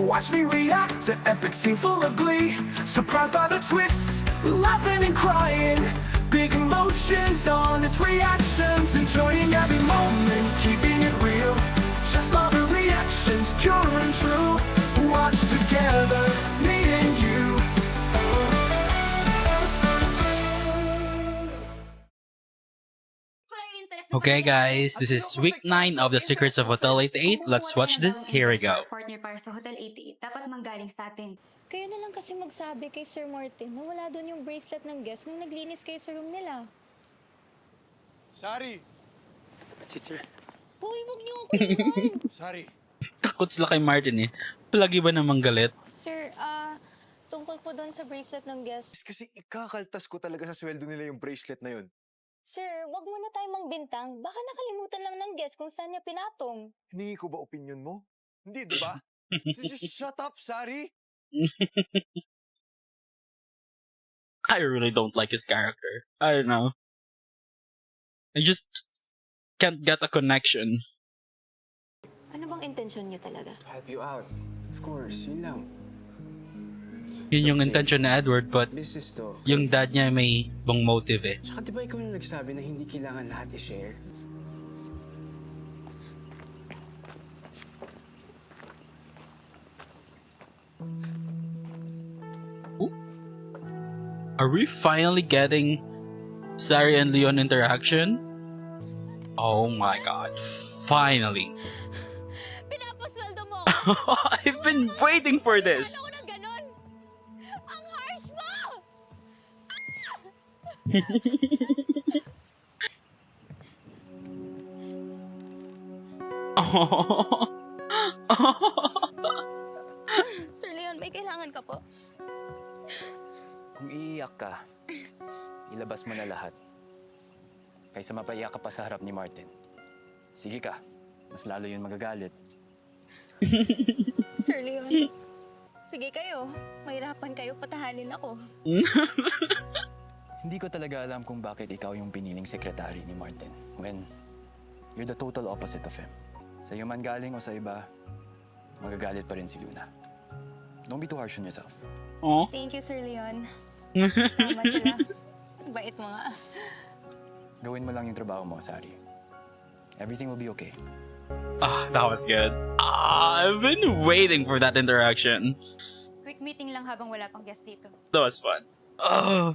Watch me react to epic scenes full of glee. Surprised by the twists, laughing and crying. Big emotions, honest reactions. Enjoying every moment, keeping it real. Just love the reactions, pure and true. Watch together, me and you. Okay guys, this is week 9 of The Secrets of Hotel 88. Let's watch this. Here we go. Partner para sa Hotel 88, dapat manggaling sa atin. Kayo na lang kasi magsabi kay Sir Martin na wala doon yung bracelet ng guest nung naglinis kayo sa room nila. Sari! Si Sir. Hoy, wag niyo ako iwan! Sari! Takot sila kay Martin eh. Palagi ba namang galit? Sir, tungkol po doon sa bracelet ng guest. Kasi ikakaltas ko talaga sa sweldo nila yung bracelet na yun. Sir, wag muna tayo mangbintang. Baka nakalimutan lang ng guest kung saan niya pinatong. Hiningi ko ba opinion mo? Hindi, di ba? So just shut up, Sari! I really don't like his character. I don't know. I just can't get a connection. Ano bang intensyon niyo talaga? To help you out. Of course, yun lang. Yun yung intention na Edward, but Business to. yung dad niya may bang motive eh. Tsaka di ba ikaw na nagsabi na hindi kailangan lahat i-share? Are we finally getting Sari and Leon interaction? Oh my god. Finally. Pinapasweldo mo! I've been waiting for this. Ano na ganon? Ang harsh mo! Sir Leon, may kailangan ka po. Kung iiyak ka, ilabas mo na lahat. Kaysa mapaiyak ka pa sa harap ni Martin. Sige ka, mas lalo yun magagalit. Sir Leon, sige kayo. Mahirapan kayo, patahanin ako. Hindi ko talaga alam kung bakit ikaw yung piniling sekretary ni Martin when you're the total opposite of him. Sa'yo man galing o sa iba, magagalit pa rin si Luna. Don't be too harsh on yourself. Oh. Thank you, Sir Leon. Tama sila. Bait mo nga. Gawin mo lang yung trabaho mo, Sari. Everything will be okay. Ah, that was good. I've been waiting for that interaction. Quick meeting lang habang wala pang guest dito. That was fun. Oh.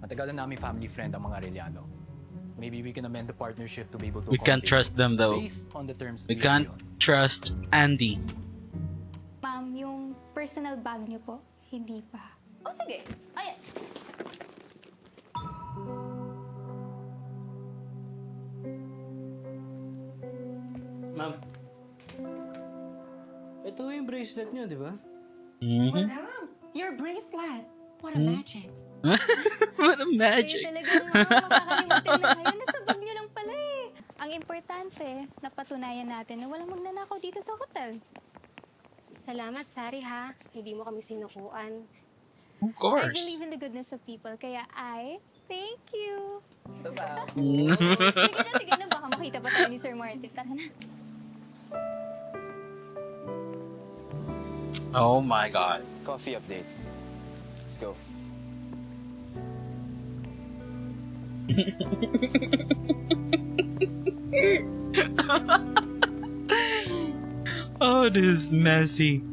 Matagal na namin family friend ang mga Arellano. Maybe we can amend the partnership to be able to We can't accommodate trust them though. based on the terms We we can't agreed on. trust Andy. Ma'am, yung personal bag niyo po, hindi pa. O sige, ayan. Ma'am. Ito yung bracelet niyo, di ba? Mm-hmm. Madam, your bracelet. What a magic. What a Kayo magic. talagang makakalimutin na kayo. Nasa bag niyo lang pala eh. Ang importante, napatunayan natin na walang magnanakaw dito sa hotel. Salamat, Sari, ha? Hindi mo kami sinukuan. Of I course. believe in the goodness of people, kaya thank you. Mm. Sige na, baka makita pa tayo ni Sir Martin. Tara na. Oh my god. Coffee update. Let's go. Oh, this is messy.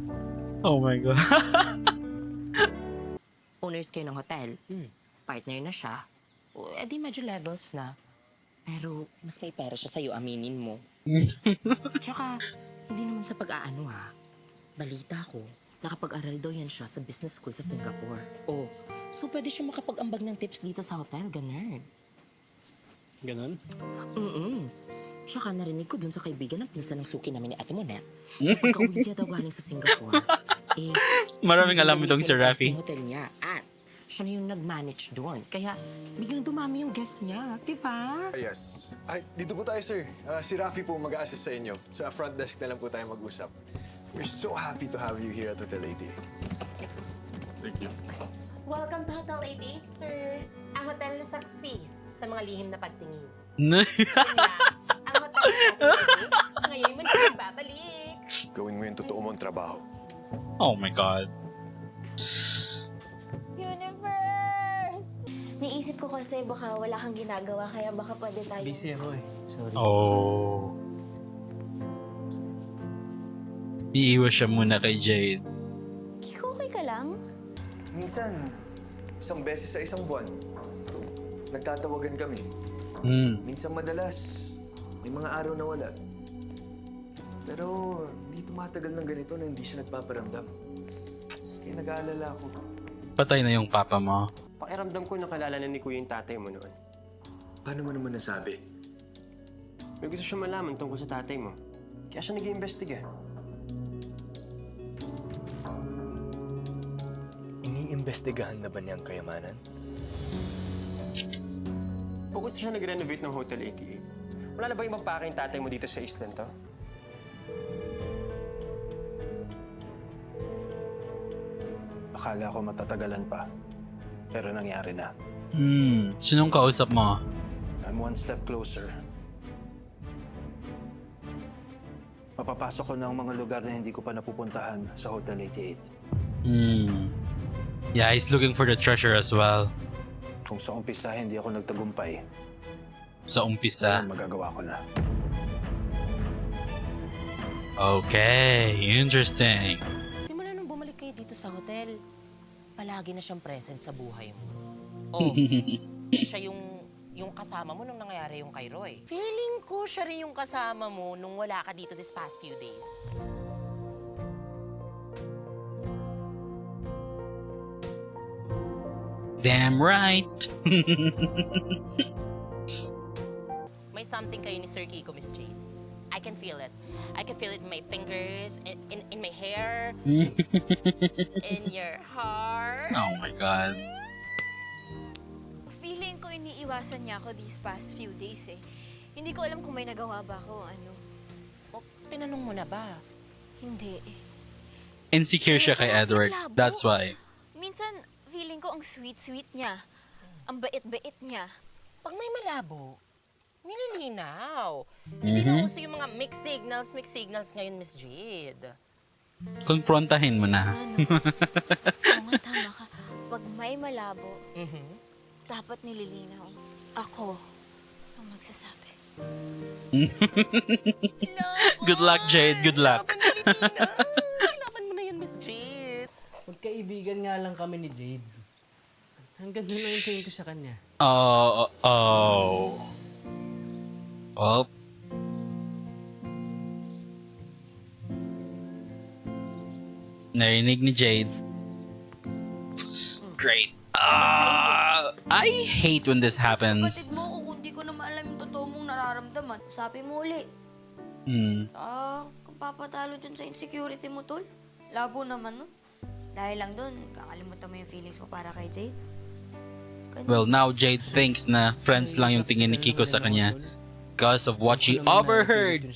Oh my god. Owners kayo ng hotel. Partner na siya. O, edi medyo levels na. Pero mas may pera siya sa'yo, aminin mo. Tsaka, hindi naman sa pag-aano ha. Balita ko, nakapag-aral daw yan siya sa business school sa Singapore. O, so pwede siya makapag-ambag ng tips dito sa hotel, ganun. Ganon? Tsaka narinig ko dun sa kaibigan ng pinsan ng suki namin ni Ate Monet. Pagka-uwi niya daw galing sa Singapore. Maraming alam itong si Rafi. Hotel niya. At siya na yung nag-manage doon. Kaya biglang dumami yung guest niya, di ba? Yes. Ay, dito po tayo, sir. Si Rafi po mag-a-assist sa inyo. Sa front desk na lang po tayo mag-usap. We're so happy to have you here at Hotel 88. Thank you. Welcome to Hotel 88, sir. Ang hotel na saksi sa mga lihim na pagtingin. Kaya, ang hotel na saksi, ngayon mo na babalik. Gawin mo yung totoo mong trabaho. Oh my god. Universe! Niisip ko kasi baka wala kang ginagawa, kaya baka pwede tayo. Busy ako eh. Sorry. Oh. Iiwas siya muna kay Jade. Kiko, okay ka lang? Minsan, isang beses sa isang buwan, nagtatawagan kami. Minsan madalas, may mga araw na wala. Pero hindi tumatagal ng ganito na hindi siya nagpaparamdam. Kaya nag-aalala ako. Patay na yung papa mo. Pakiramdam ko nakalala na ni Kuya yung tatay mo noon. Paano mo naman nasabi? May gusto siya malaman tungkol sa tatay mo. Kaya siya nag-iimbestiga. Iniimbestigahan na ba niya ang kayamanan? Focus siya nag-renovate ng Hotel 88. Wala na ba ibang pake yung tatay mo dito sa Eastland to? Akala ko matatagalan pa. Pero nangyari na. Sinong kausap mo? I'm one step closer. Mapapasok ko ng mga lugar na hindi ko pa napupuntahan sa Hotel 88. Yeah, he's looking for the treasure as well. Kung sa umpisa hindi ako nagtagumpay, Sa umpisa. ngayon magagawa ko na. Okay, interesting. Simula nung bumalik kayo dito sa hotel, palagi na siyang present sa buhay mo. Oh, siya yung kasama mo nung nangyari yung kay Roy. Feeling ko siya rin yung kasama mo nung wala ka dito this past few days. Damn right. May something kayo ni Sir Kiko, Miss Jade. I can feel it. I can feel it in my fingers, in my hair, in your heart. Oh my god. Feeling ko iniiwasan niya ako these past few days eh. Hindi ko alam kung may nagawa ba ako o ano. O, tinanong mo na ba? Hindi eh. Insecure siya kay Edward. That's why. Minsan, feeling ko ang sweet-sweet niya. Ang bait-bait niya. Pag may malabo, nililinaw. Hindi na uso yung mga mixed signals ngayon, Miss Jade. Konfrontahin mo na. Oo nga, tama ka. Pag may malabo, dapat nililinaw. Ako ang magsasabi. Good luck, Jade. Good luck. Kailangan mo na yun, Miss Jade. Magkaibigan nga lang kami ni Jade. Hanggang doon lang yung tingin ko sa kanya. Oh. Well. Narinig ni Jade. Great. I hate when this happens. Kapatid mo ko kung di ko naman alam yung totoo mong nararamdaman. Usapin mo uli. Kung papatalo dun sa insecurity mo, tol. Labo naman, no? Dahil lang dun, kakalimutan mo yung feelings mo para kay Jade. Well, now Jade thinks na friends lang yung tingin ni Kiko sa kanya because of what she overheard.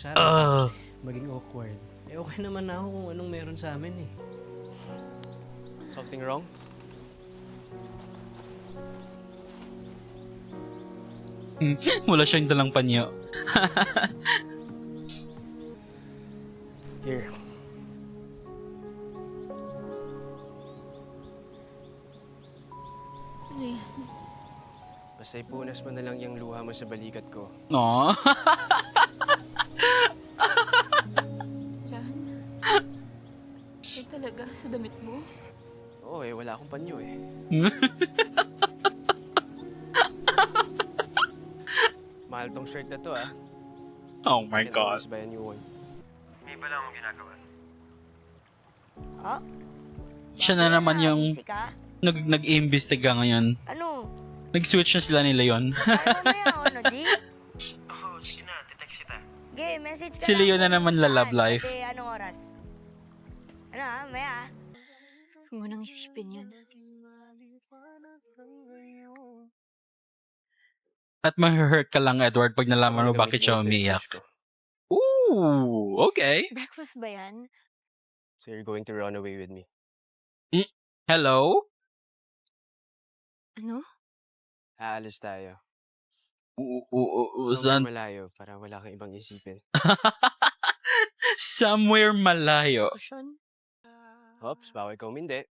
Maging awkward. Eh okay naman na ako kung anong meron sa amin eh. Something wrong? Wala siyang dalang panyo. Here. Basta ipunas mo na lang yung luha mo sa balikat ko. Aww. Jan, talaga sa damit mo? Oo wala akong panyo eh. Mahal tong shirt na to Oh my Can god. always buy a new one. May bala akong ginagawa. Siya na naman yung Busy ka? nag-iimbestiga ngayon. Ano? Nag-switch na sila ni Leon. Ano mamaya, ano, G? Oo, sige na. Titext kita. Okay, message ka Si Leo na naman la love life. Pati anong oras? Ano maya Huwag mo nang isipin yun. At ma-hurt ka lang, Edward, pag nalaman mo bakit siya umiiyak. Ooh, okay. Breakfast ba yan? So you're going to run away with me? Hello? Ano? Aalis tayo. Saan? Malayo para wala kang ibang isipin. Somewhere malayo. Sean? Oops, bawal ka umindi.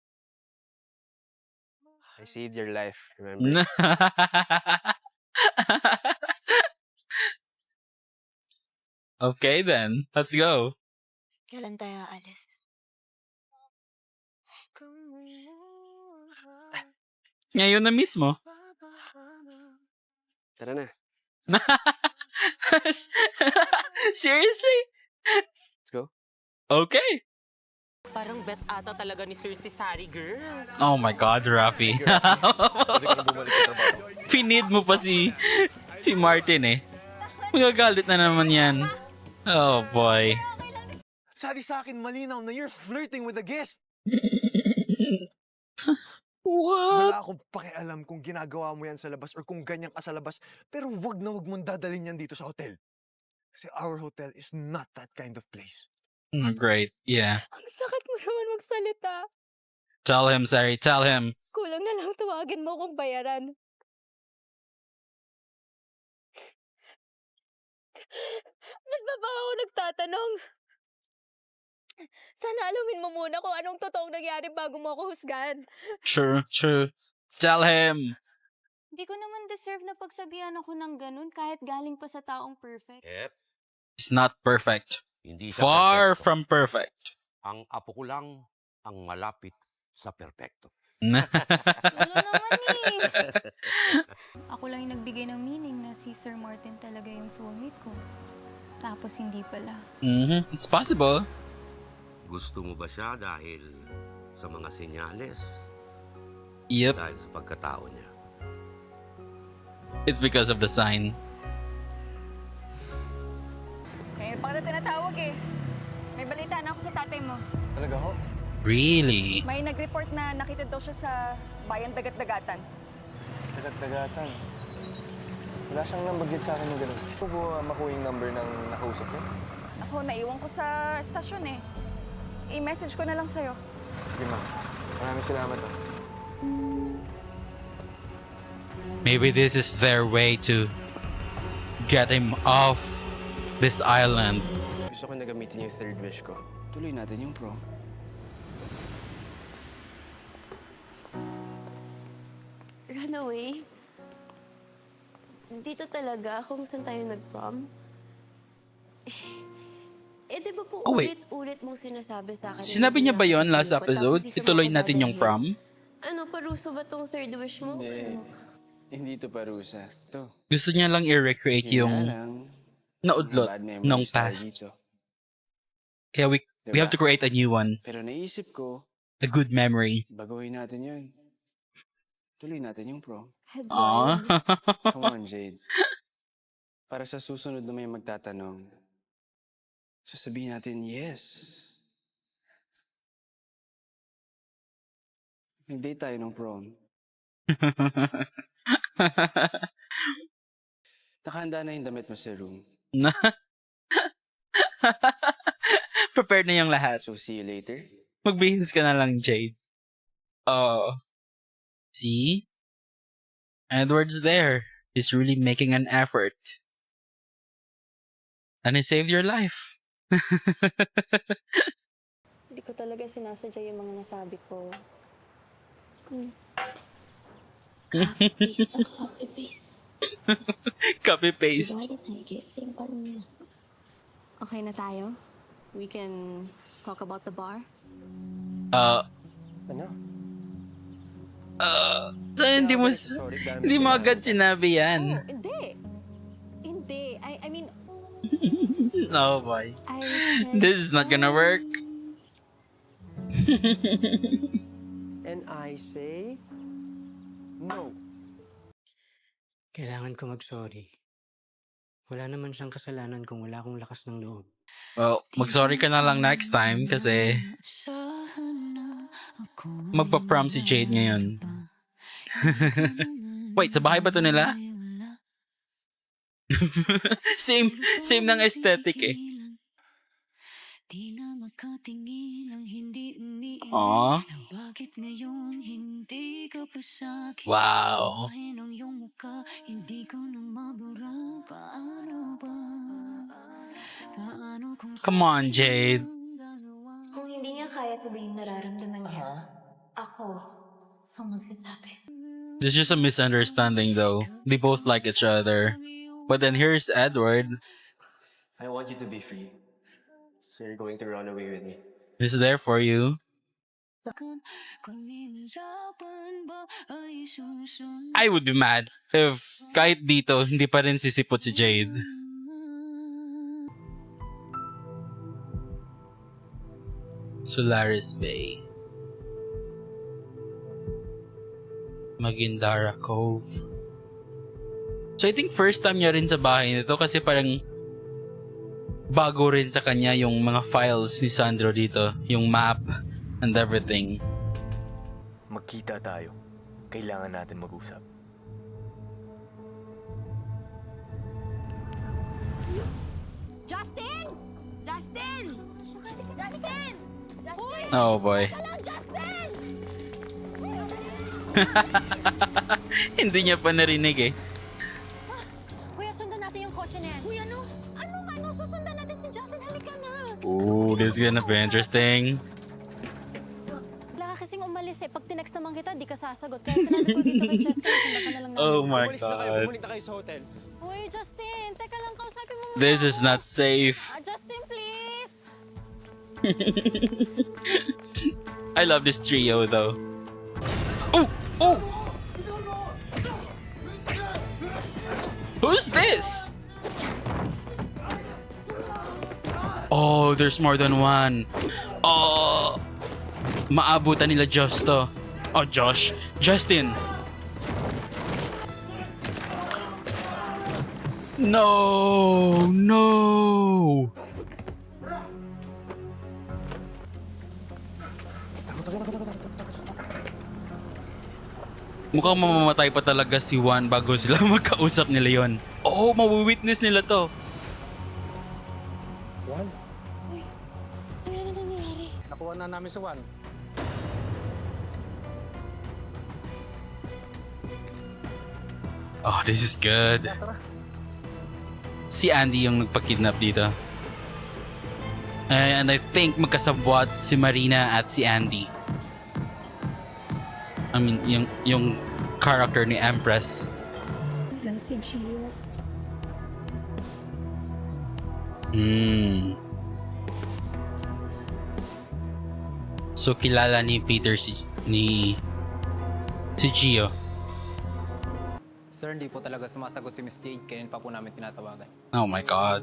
I saved your life, remember? Okay then, let's go. Kailan tayo aalis? Ngayon na mismo. Tara na. Seriously? Let's go. Okay. Parang bet ata talaga ni Sir Cesari, girl. Oh my God, Rafi. Pinid mo pa si Martin eh. Magagalit na naman yan. Oh boy. Sabi sa akin malinaw na you're flirting with a guest. What? Wala akong pakialam kung ginagawa mo yan sa labas or kung ganyan ka sa labas. Pero wag na wag mong dadalhin yan dito sa hotel. Kasi our hotel is not that kind of place. Great, yeah. Ang sakit mo naman magsalita. Tell him, Sari, tell him. Kulang na lang tawagin mo kung bayaran. Ba't ba ako nagtatanong? Sana alamin mo muna kung anong totoong nangyari bago mo ako husgahan. True. Tell him. Hindi ko naman deserve na pagsabihan ako ng ganun kahit galing pa sa taong perfect. It's not perfect. Hindi siya Far perfecto. from perfect. Ang apo ko lang ang malapit sa perpekto. Wala naman eh. Ako lang yung nagbigay ng meaning na si Sir Martin talaga yung soulmate ko. Tapos hindi pala. It's possible. Gusto mo ba siya dahil sa mga senyales? Yep. Dahil sa pagkatao niya? It's because of the sign. Ngayon pa kita tinatawag eh. May balita na ako sa tatay mo. Talaga ho? Really? May nag-report na nakita daw siya sa bayan Dagat-Dagatan. Dagat-dagatan. Wala siyang nabanggit sa akin ng gano'n. Gusto ko makuha yung number ng nakausap ko. Ako, naiwan ko sa estasyon eh. I-message ko na lang sa'yo. Sige ma'am. Maraming salamat ho. Maybe this is their way to get him off this island. Gusto ko na gamitin yung third wish ko. Tuloy natin yung prom. Runaway? Dito talaga kung saan tayo nag-prom? Di ba po Oh, wait. ulit-ulit mong sinasabi sa akin? Sinabi niya ba yon last episode? Ituloy natin yung prom? Ano, paruso ba tong third wish mo? Hindi to parusa. To. Gusto niya lang i-recreate yung naudlot ng past. Kaya we have to create a new one. Pero naisip ko, A good memory. baguhin natin yun. Tuloy natin yung prom. Aww. Come on, Jade. Para sa susunod na may magtatanong, sasabihin natin, yes. Nag-date tayo ng prom. Nakahanda na yung damit mo sa room. Prepared na yung lahat. So, see you later. Magbihis ka na lang, Jade. Oh. See? Edward's there. He's really making an effort. And he saved your life. Hindi ko talaga sinasadya yung mga nasabi ko. Copy-paste. Okay na tayo? We can talk about the bar? Ano? Hindi mo agad sinabi yan. Hindi. I mean, No, boy. I said... This is not gonna work. And I say, no. Kailangan ko mag-sorry. Wala naman siyang kasalanan kung wala akong lakas ng loob. Well, mag-sorry ka na lang next time kasi magpa-prom si Jade ngayon. Wait, sa bahay ba to nila? same ng aesthetic eh. Aww. Wow. Come on, Jade. Kung hindi niya kaya sabihin nararamdaman niya. Ako ang magsasabi. This is just a misunderstanding though. They both like each other. But then here's Edward. I want you to be free. So you're going to run away with me. He's there for you. I would be mad if kahit dito hindi pa rin sisipot si Jade. Solaris Bay. Magindara Cove. So I think first time niya rin sa bahay nito kasi parang bago rin sa kanya yung mga files ni Sandro dito. Yung map and everything. Magkita tayo. Kailangan natin mag-usap. Justin! Justin! Justin! Justin! Oh boy. Justin! Hindi niya pa narinig eh. Kuya, sundan natin yung kotse na yan. Kuya, ano? Ano? Susundan natin si Justin. Halika na. Ooh, this is gonna be interesting. Wala ka kasing umalis eh. Pag tinext naman kita, di ka sasagot. Kaya sinabi ko dito kay Cheska, sundan ka na lang namin. Oh my Umalis na kayo. god. Bumalik na kayo sa hotel. Uy, Justin! Teka lang, kausapin mo muna. This is not safe. Justin, please! I love this trio though. Oh! Oh! Who's this? Oh, there's more than one. Oh! Maabutan nila Josh to. Oh, Josh. Justin. No! No! Mukhang mamamatay pa talaga si Juan bago sila magkausap ni Leon. Oh, mawi-witness nila to. Juan? Ano na nangyayari? Nakuha na namin si Juan. Oh, this is good. Si Andy yung nagpa-kidnap dito. And I think magkasabwat si Marina at si Andy. I mean, yung character ni Empress. Lang si Gio. So kilala ni Peter si Gio. Sir, hindi po talaga sumasagot si Miss Jade. Kailan pa po namin tinatawagan. Oh my god.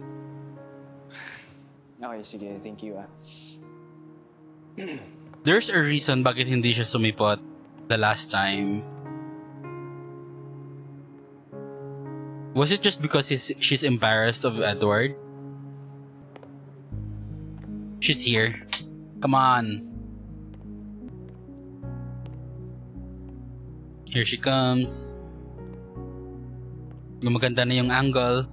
Okay, sige. Thank you, ah. There's a reason bakit hindi siya sumipot the last time. Was it just because she's embarrassed of Edward? She's here. Come on. Here she comes. Gumaganda na yung angle.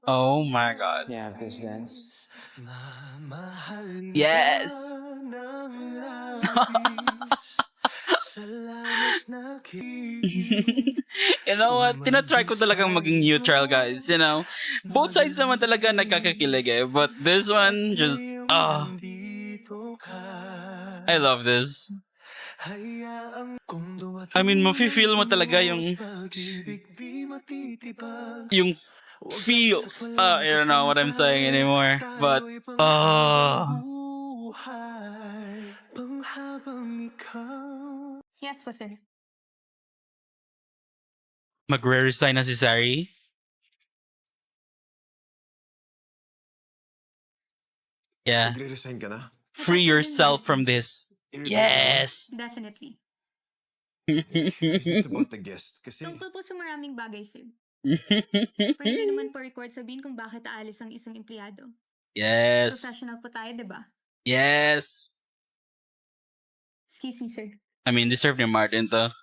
Oh my god. You have this dance? Yes! You know what? Tinatry ko talagang maging neutral, guys. You know? Both sides naman talaga nagkakakilig eh. But this one, just... I love this. I mean, mafe-feel mo talaga yung feels. I don't know what I'm saying anymore. But, Yes po, sir. magre-resign na si Sari. Yeah. Magre-resign ka na? Free yourself from this. Yes! Definitely. This is about the guest. Kasi... Tungkol po sa maraming bagay, sir. Pwede naman po record sabihin kung bakit aalis ang isang empleyado. Yes. Professional po tayo, di ba? Yes. Excuse me, sir. I mean, deserve ni Martin to.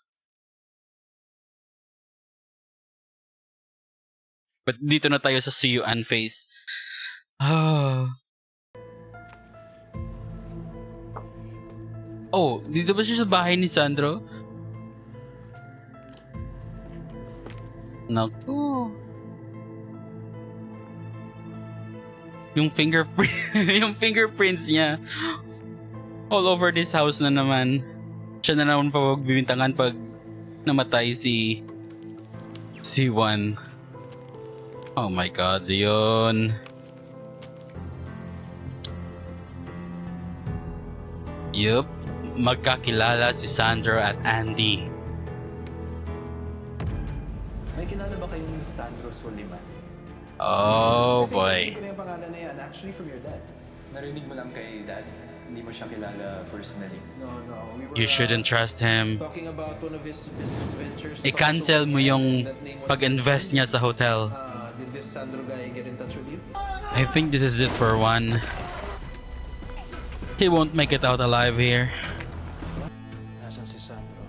But dito na tayo sa See You Anne face. Ah. Oh, dito ba siya sa bahay ni Sandro? Naku. Yung fingerprint, yung fingerprints niya all over this house na naman. Siya na naman pagbibintangan pag namatay si Juan. Oh my God, Leon. Yup, magkakilala si Sandro at Andy. May kilala ba kayong Sandro Soliman? Oh boy. Hindi ko na yung pangalan na yan. Actually, from your dad. Narinig mo lang kay Dad? Hindi mo siya kilala personally? No. We were You shouldn't trust him. talking about one of his business ventures. I-cancel mo yung pag-invest niya sa hotel. Did this Sandro guy get in touch with you? I think this is it for Juan. He won't make it out alive here. Nasaan si Sandro?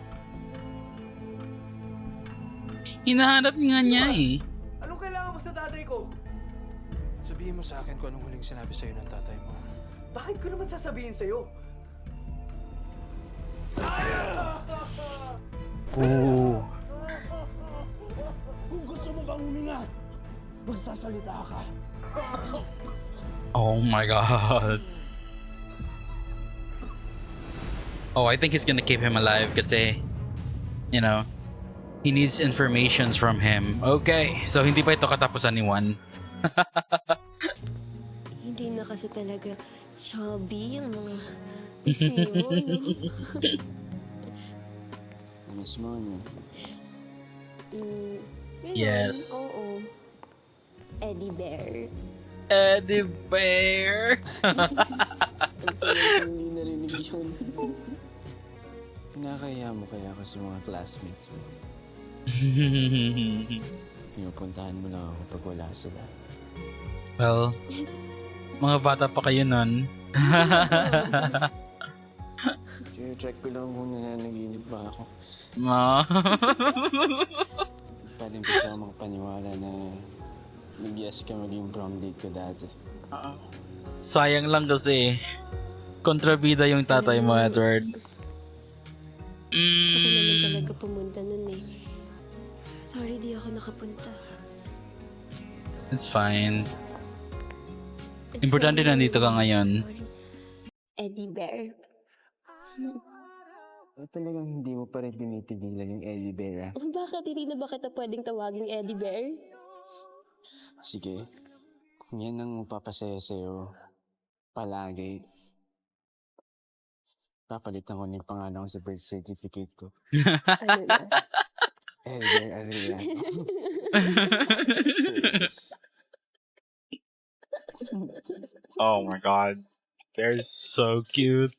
Hinahanap nga niya eh. Anong kailangan mo sa tatay ko? Sabihin mo sa akin kung anong huling sinabi sa'yo ng tatay mo. Bakit ko naman sasabihin sa'yo? Ooh. Kung gusto mo bang huminga, magsasalita ka. Oh my God. Oh, I think he's gonna keep him alive kasi, you know, he needs informations from him. Okay, so hindi pa ito katapusan ni Juan. Hindi na kasi talaga chubby ang mga pisngi mo, no? Miss mo, no? Yes. Oo. Eddie Bear. Eddie Bear. Hindi narinig yun. Kinakaya mo kaya ako sa mga classmates mo. Pinupuntahan mo lang ako pag wala sila. Well, mga bata pa kayo nun. Check ko lang kung nananaginip ba ako. Ma. Pa rin kita ako makapaniwala na nag-yes ka maging prom date ko dati. Sayang lang kasi kontrabida yung tatay mo, Edward. Gusto ko naman talaga pumunta nun eh. Sorry, di ako nakapunta. It's fine. Importante nandito ka ngayon. Eddie Bear. Talagang hindi mo pa rin tinitigilan yung Eddie Bear, ah? Bakit hindi na ba kita pwedeng tawaging Eddie Bear? Sige. Kung yan ang papasaya sa'yo, palagi, papalitan ko na yung pangalan ko sa birth certificate ko. Ano na? Eddie Bear Arellano. Oh my God. They're so cute.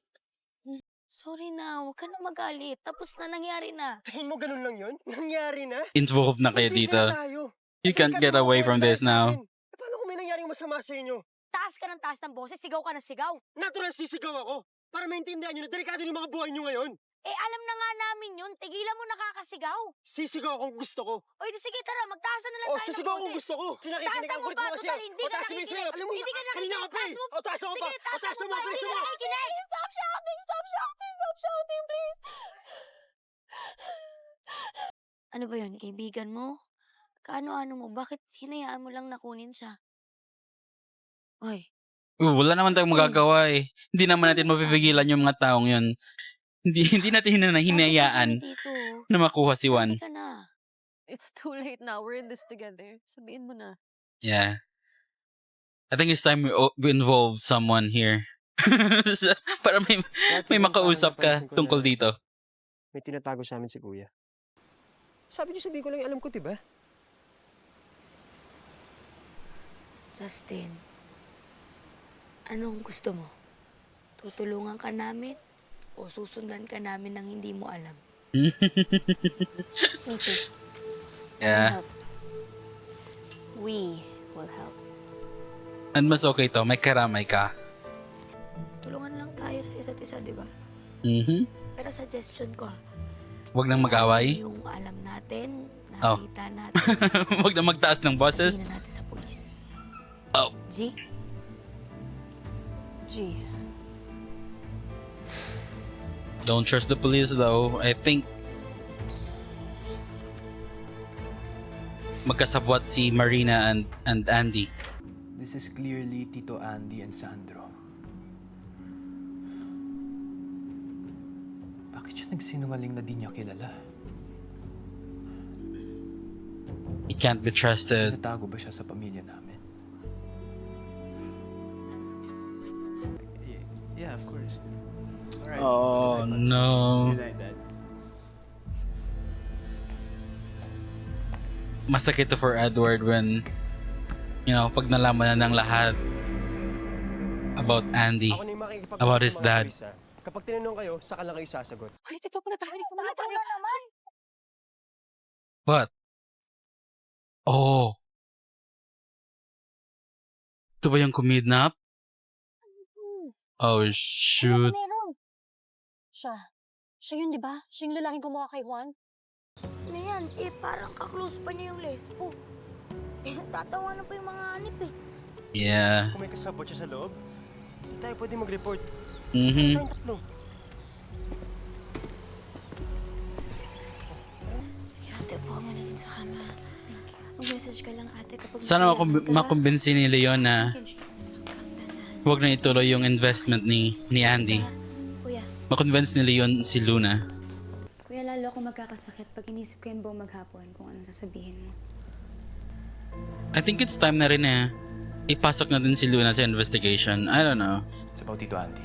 Sorry na, huwag ka na magalit. Tapos na, nangyari na. Tingin mo ganun lang yun? Nangyari na? Involved na kayo Hindi dito. na tayo. You can't get away from this now. Paano kung may nangyaring masama sa inyo? Taas ka ng taas ng boses, sigaw ka ng sigaw. Natural sisigaw ako para maintindihan nyo na delikado yung mga buhay nyo ngayon. Eh, alam na nga namin yun. Tigilan mo nakakasigaw. Sisigaw akong gusto ko. O, di sige, tara, magtaas na lang O, tayo ng sisigaw akong boses. gusto ko. Sinakikinig ang Taas kulit mo mo pa, kasi. total, hindi O, ka taas mo nakikinig. sa'yo. Alam mo, Hindi ka kanina ka pa eh. nakikinig. O, taas mo pa. Sige, O, taas mo pa, pa. hindi Bilisan ka mo. nakikinig. Stop shouting, stop shouting, stop shouting, please. Ano ba yun, kaibigan mo? Kaano-ano mo? Bakit hinayaan mo lang nakunin siya? Oy, Wala naman tayong magagawa eh. Hindi naman natin mapipigilan yung mga taong yun. Hindi natin hinayaan dito. na makuha si Juan. Sabi ka na. It's too late now. We're in this together. Sabihin mo na. Yeah. I think it's time we involve someone here. Para may makausap ka tungkol dito. May tinatago sa amin si Kuya. Sabi niyo sabihin ko lang yung alam ko, diba? Justin, anong gusto mo? Tutulungan ka namin o susundan ka namin ng hindi mo alam? Yeah. We will help. And mas okay to, may karamay ka. Tulungan lang tayo sa isa't isa, di ba? Pero suggestion ko, Huwag nang mag-away. yung alam natin, Oh. nakita natin, Huwag na magtaas ng boses. sabihin na natin sa polis. Oh. G, Angie. Don't trust the police though. I think magkasabwat si Marina and Andy. This is clearly Tito Andy and Sandro. Bakit siya nagsinungaling na di niya kilala? He can't be trusted. Natago ba siya sa pamilya namin? Yeah, of course. Alright. Oh no. You like that? Masakit to for Edward when, you know, pag nalaman na ng lahat about Andy, Ako na yung makikipag-usap about sa his mga dad. pulis, ha? Kapag tinanong kayo, saka lang kayo sasagot. Ay, totoo pala tayo. Wala tayo naman. What? Oh. Ito ba yung kumidnap? Oh, shoot. Meron. Siya yun, di ba? Siya yung lalaking kumuha kay Juan. Ano yan? Eh, parang kaklose pa niya yung lesbo. Eh, nagtatawanan pa yung mga anip eh. Yeah. Kung may kasabot siya sa loob, hindi tayo pwede mag-report. Mhm. Tayong tatlo. Sige, ate, upo ka muna dun sa kama. Mag-message ka lang, ate, kapag Sana kailangan ka. makumbinsi ni Leon na huwag na ituloy yung investment ni Andy. Kuya, Makonvince ni Leon si Luna. kuya, lalo ako magkakasakit pag inisip ko yung buong maghapon kung anong sasabihin mo. I think it's time na rin ipasok na din si Luna sa investigation. I don't know. It's about Tito Andy.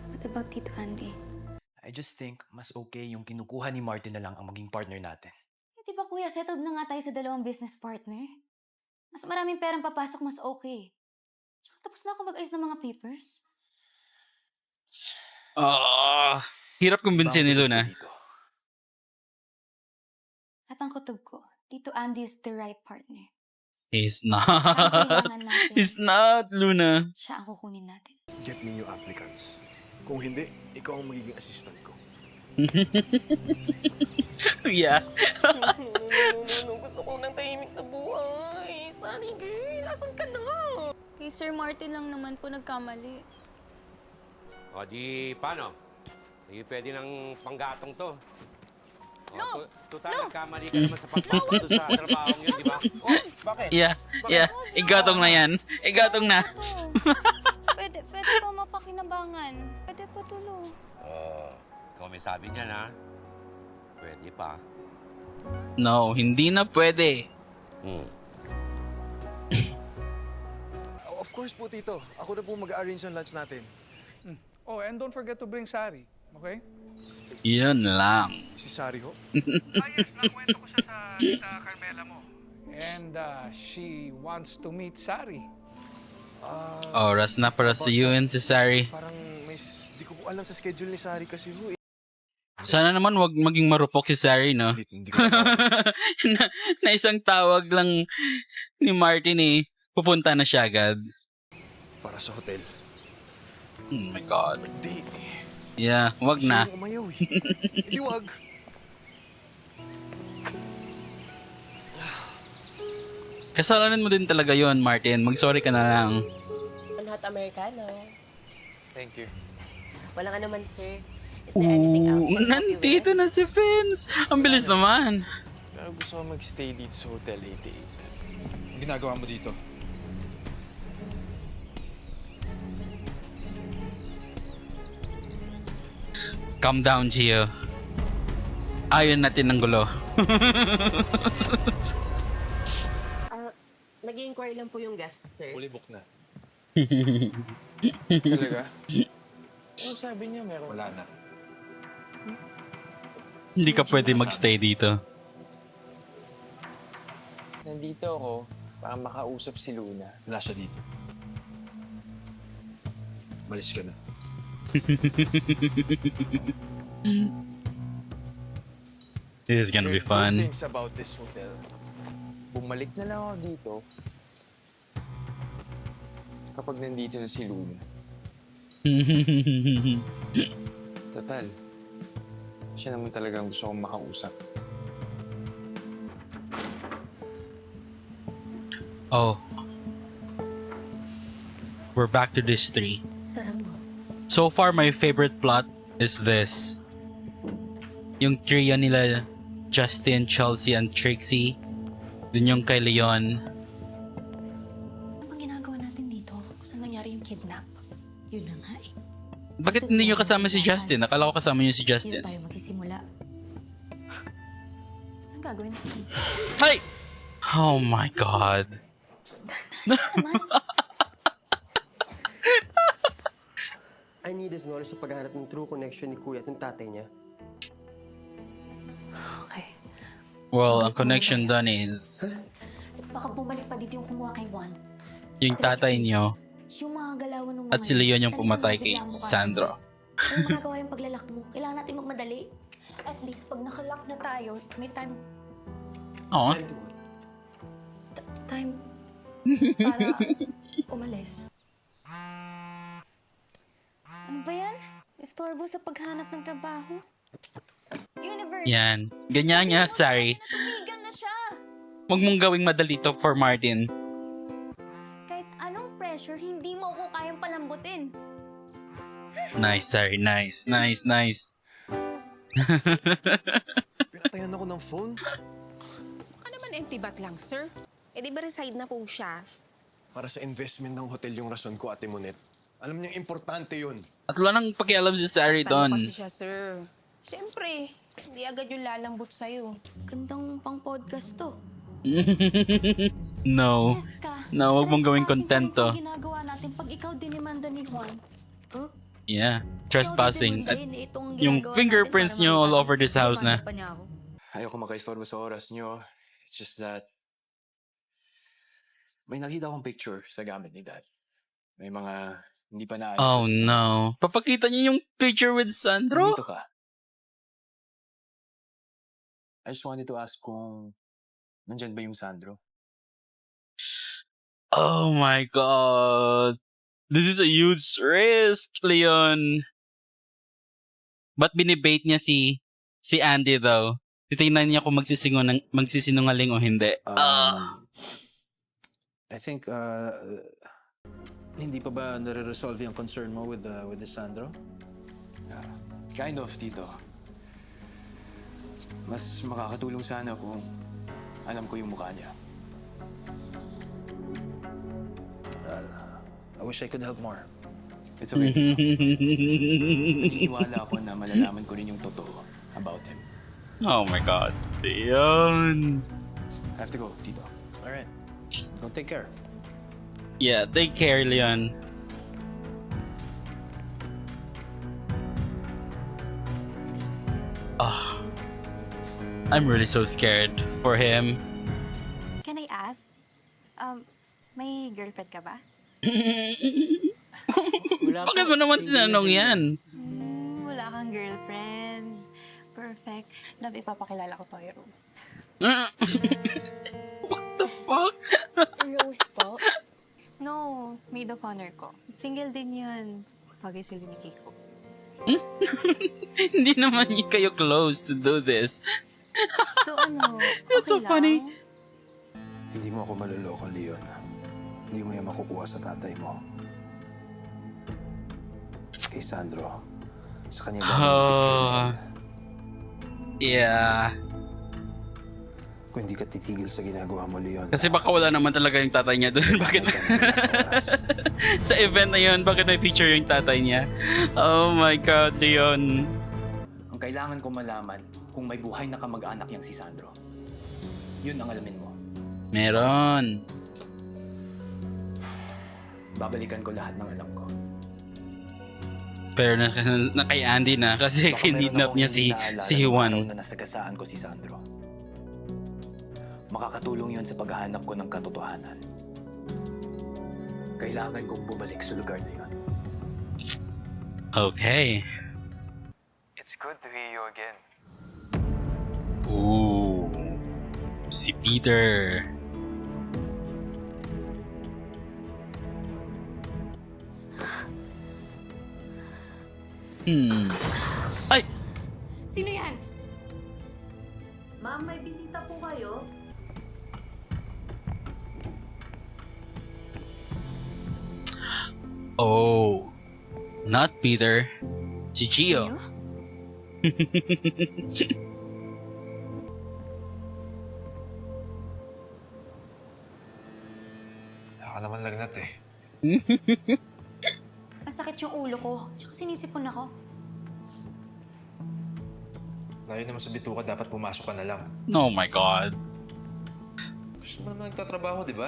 What about Tito Andy? I just think mas okay yung kinukuha ni Martin na lang ang maging partner natin. Eh, di ba kuya, settled na nga tayo sa dalawang business partner? Mas maraming perang papasok, mas okay. Tsaka tapos na ako mag-ayos ng mga papers. Hirap kumbinsin ni Luna. At ang kutob ko, Tito Andy is the right partner. He's Ang not. kailangan natin, He's not, Luna. siya ang kukunin natin. Get me new applicants. Kung hindi, ikaw ang magiging assistant ko. Yeah. Gusto ko ng tahimik na buhay. Sunny girl, asan ka na? Kay Sir Martin lang naman po nagkamali. O di, paano? Hindi pwede ng panggatong to. O, total, nagkamali ka naman sa pagpapalo sa trabaho yun, di ba? Oh, bakit? Yeah. Igatong na yan. Igatong na. Pwede po mapakinabangan. Pwede po tulo. Ikaw may sabi niyan, ha? Pwede pa. No, hindi na pwede. Of course po, Tito. Ako na po mag-arrange ng lunch natin. Oh, and don't forget to bring Sari, okay? Yun lang. Si Sari ho? Ayos, nakwento ko siya sa tita Carmela mo. And she wants to meet Sari. Oras na para sa UN si Sari. Parang di ko po alam sa schedule ni Sari kasi ho. Sana naman wag maging marupok si Sari, no? Hindi ko na isang tawag lang ni Martin pupunta na siya agad. Para sa hotel. Oh my God. Hindi. Yeah, wag na. Siya yung umayaw eh. Hindi wag. Kasalanan mo din talaga yon, Martin. Mag-sorry ka na lang. One hot Americano. Thank you. Walang ano man, sir. Is there anything else? we can help you Nandito with? na si Vince. Ang bilis naman. Pero gusto ko mag-stay dito sa Hotel 88. Ang ginagawa mo dito? Calm down, Gio. Ayaw natin ng gulo. Nag-i-inquire lang po yung guest, sir. Fully booked na. Talaga? Ano sabi niya meron? Wala na. Hindi ka pwede magstay dito. Nandito ako para makausap si Luna. Wala siya dito. Malis ka na. This is gonna be Good fun. things about this hotel. Bumalik na lang ako dito kapag nandito na si Luna. Total, siya naman talagang gusto kong makausap. Oh. we're back to this 3. Sarap mo. So far, my favorite plot is this. Yung trio nila, Justin, Chelsea, and Trixie. Dun yung kay Leon. Ano bang ginagawa natin dito? Kung saan nangyari yung kidnap? Yun na nga eh. Bakit hindi nyo kasama si Justin? Akala ko kasama nyo si Dito Justin. tayo magsisimula. Anong gagawin natin? Hey! Oh my God. I need his knowledge sa paghahanap ng true connection ni Kuya at ng tatay niya. Okay. Well, ang connection done is At baka bumalik pa dito yung kumuha kay Juan. yung tatay nyo Yung mga galawan ng mga at si Leon yung Sana pumatay isang kay bigla mo kasi. Sandro. Ano magagawa yung paglalak mo? Kailangan natin magmadali. At least, pag nakalock na tayo, may time Oh. time para umalis. Ano ba yan? Istorbo sa paghanap ng trabaho? Universe! Yan. Ganyan niya, sorry. Tumigil na siya! Huwag mong gawing madali to for Martin. Kahit anong pressure, hindi mo ako kayang palambutin. Nice, sorry. Nice, nice, nice. Pinatayan ako ng phone. Baka naman empty bat lang, sir. Eh di ba reside na po siya? Para sa investment ng hotel yung rason ko, Ate Monet. Alam niya, importante yun. At wala nang pakialam si Sari Tanong doon. kasi siya, sir. Siyempre, hindi agad yung lalambot sa'yo. Gandang pang-podcast to. No. Jessica, No, huwag mong gawing content to. Ang ginagawa natin pag ikaw dinimanda ni Juan. Yeah. Trespassing. At Itong yung ginagawa fingerprints natin nyo para all over this house na. pa niya ako. Ayoko makaistorbo sa oras nyo. It's just that may nakita akong picture sa gamit ni Dad. May mga hindi pa naayos. Oh no. Papakita niyo yung picture with Sandro? Dito ka. I just wanted to ask kung nandyan ba yung Sandro? Oh my God. This is a huge risk, Leon. Ba't binibait niya si Andy though? Titingnan niya kung magsisinungaling o hindi. I think, hindi pa ba nare-resolve yung concern mo with the Sandro? Kind of, Tito. Mas makakatulong sana kung alam ko yung mukha niya. I wish I could help more. It's okay, Tito. Naniniwala ako na malalaman ko rin yung totoo about him. Oh my God. Leon. I have to go, Tito. Alright. Go take care. Yeah, take care, Leon. Oh, I'm really so scared for him. Can I ask? May girlfriend ka ba? Bakit mo naman tinanong yan? Wala kang girlfriend. Perfect. Love, ipapakilala ko to kay Rose. What the fuck? Rose po? No, maid of honor ko. Single din yun. Bagay sila ni Kiko. Hindi naman kayo close to do this. So ano, That's so okay funny. lang? Hindi mo ako maluloko, Leon. Hindi mo yan makukuha sa tatay mo. Kay Sandro. Sa kanya galing yung picture na yan. Yeah. Kung hindi ka titigil sa ginagawa mo, Leon. Kasi baka wala naman talaga yung tatay niya doon. Bakit? Sa event na yun, bakit may picture yung tatay niya? Oh my God, Leon. Ang kailangan ko malaman kung may buhay na kamag-anak yang si Sandro. Yun ang alamin mo. Meron. Babalikan ko lahat ng alam ko. Pero na kay Andy na kasi Baka meron kinidnap akong niya hindi si naalala si nung Juan. araw na nasagasaan ko si Sandro. Makakatulong yun sa paghahanap ko ng katotohanan. Kailangan kong bumalik sa lugar na yun. Okay. It's good to hear you again. Ooh. Si Peter. Ay! Sino yan? Ma'am, may bisita po kayo? Oh. Not Peter. Si Gio. Ako naman lagnat eh. Masakit yung ulo ko. Tsaka sinisipon ako. Layo naman sa bituka, dapat pumasok ka na lang. Oh my God. Gusto mo naman nagtatrabaho, di ba?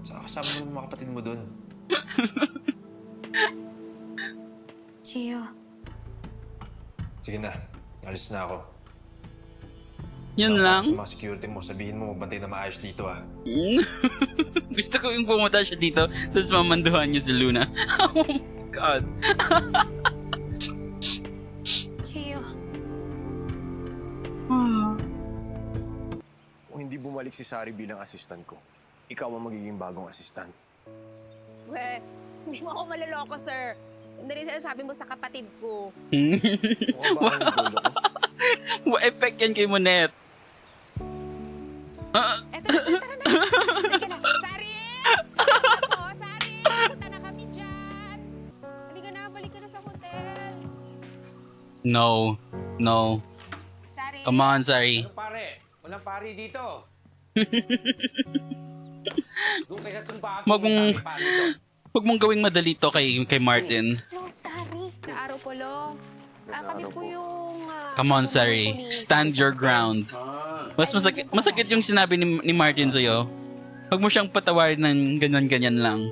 Saka kasama mo yung mga kapatid mo doon. Gio, Sige na, alis na ako. Yun lang? Sa mga security mo, sabihin mo magbantay na maayos dito ah. Gusto ko yung pumunta siya dito, tapos mamanduhan niya si Luna. Oh my God. Gio. Kung hindi bumalik si Sari bilang assistant ko, ikaw ang magiging bagong assistant. We, hindi mo ako maloloko, sir. Hindi rin sinasabi mo sa kapatid ko. Wa-effect yan kay Monet. Eto na, sir, tara na. Halika na. Sari! Ako, Sari! Punta na kami dyan. Halika na, balik ka na sa hotel. No. No. Sari! Come on, Sari. Ano pare? Walang pare dito. Doon kayo sa tumbahan. Huwag mong gawing madali to kay Martin. No, Sari. Na araw ko, Lo. Kami po yung... Come on, Sari. Stand your ground. Mas masakit yung sinabi ni Martin sa'yo. Huwag mo siyang patawarin ng ganyan-ganyan lang.